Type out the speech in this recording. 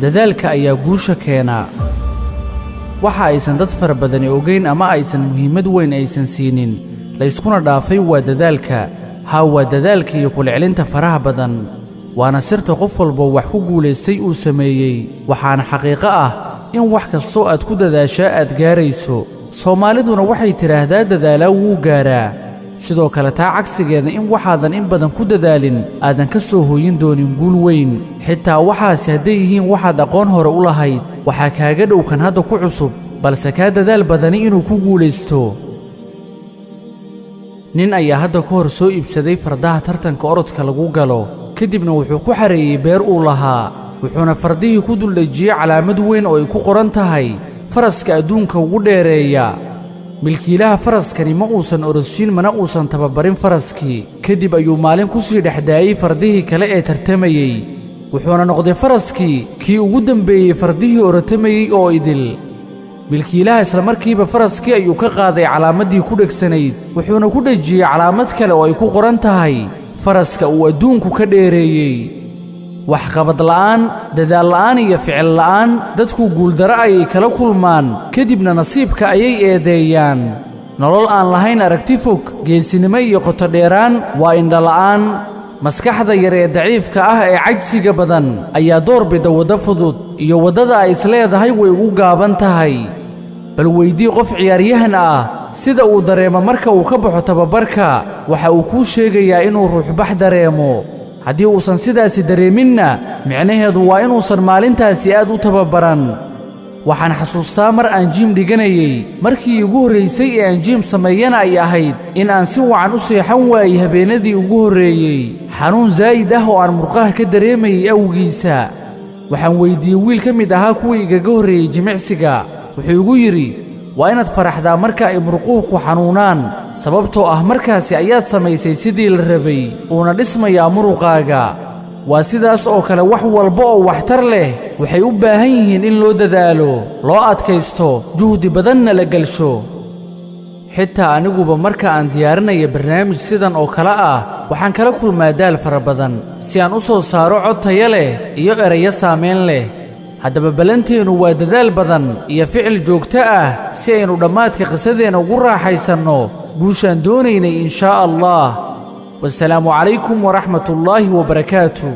dadaalka ayaa guusha keena waxa aysan dad fara badani ogeyn ama aysan muhiimad weyn aysan siinin la iskuna dhaafay waa dadaalka waa dadaalka iyo kulcelinta faraha badan waana sirta qof walba wax ku guulaystay uu sameeyey waxaana xaqiiqo ah in wax kastoo aad ku dadaashaa aad gaarayso soomaaliduna waxay tidhaahdaa dadaalaa wuu gaaraa sidoo kale taa cagsigeeda in waxaadan in badan ku dadaalin aadan ka soo hooyin doonin guul weyn xitaa waxaasi hadday yihiin waxaad aqoon hore u lahayd waxaa kaaga dhow kan hadda ku cusub balse kaa dadaal badani inuu ku guulaysto nin ayaa hadda ka hor soo iibsaday fardaha tartanka orodka lagu galo kadibna wuxuu ku xareeyey beer uu lahaa wuxuuna fardihii ku duldhejiyey calaamad weyn oo ay ku qoran tahay faraska adduunka ugu dheereeya milkiilaha faraskani ma uusan orosjiin mana uusan tababarin faraskii kadib ayuu maalin ku sii dhexdaayey fardihii kale ee tartamayey wuxuuna noqday faraskii kii ugu dambeeyey fardihii orotamayey oo idil milkiilaha islamarkiiba faraskii ayuu ka qaaday calaamaddii ku dhegsanayd wuxuuna ku dhejiyey calaamad kale oo ay ku qoran tahay faraska uu adduunku ka dheereeyey waxqabad la'aan dadaal la'aan iyo ficil la'aan dadku guuldaro ayay kala kulmaan kadibna nasiibka ayay eedeeyaan nolol aan lahayn aragti fog geesinimo iyo qoto dheeraan waa indhala'aan maskaxda yar ee daciifka ah ee cajsiga badan ayaa door bida waddo fudud iyo waddada ay isleedahay way ugu gaaban tahay bal weydii qof ciyaaryahan ah sida uu dareemo marka uu ka baxo tababarka waxa uu kuu sheegayaa inuu ruuxbax dareemo haddii uusan sidaasi dareeminna micnaheedu waa inuusan maalintaasi aad u tababaran waxaan xasuustaa mar aan jiim dhiganayey markii iigu horraysay ee aan jiim sameeyana ay ahayd in aan si wacan u seexan waayey habeenadii ugu horreeyey xanuun zaa'id ah oo aan murqaha ka dareemayey awgiisa waxaan weyddiiyey wiil ka mid ahaa kuwii igaga horreeyey jimicsiga wuxuu igu yidhi waa inaad faraxdaa marka ay murquhu ku xanuunaan sababtoo ah markaasi ayaad samaysay sidii la rabay uuna dhismayaa muruqaaga waa sidaas oo kale wax walba oo waxtar leh waxay u baahan yihiin in loo dadaalo loo adkaysto juhdi badanna la gelsho xitaa aniguba marka aan diyaarinaya barnaamij sidan oo kale ah waxaan kala kulmaa daal fara badan si aan u soo saaro cod tayo leh iyo erayo saamayn leh haddaba balanteennu waa dadaal badan iyo ficil joogto ah si aynu dhammaadka qisadeenna ugu raaxaysanno guushaan doonaynay in shaa allah والسلام عليكم ورحمة الله وبركاته.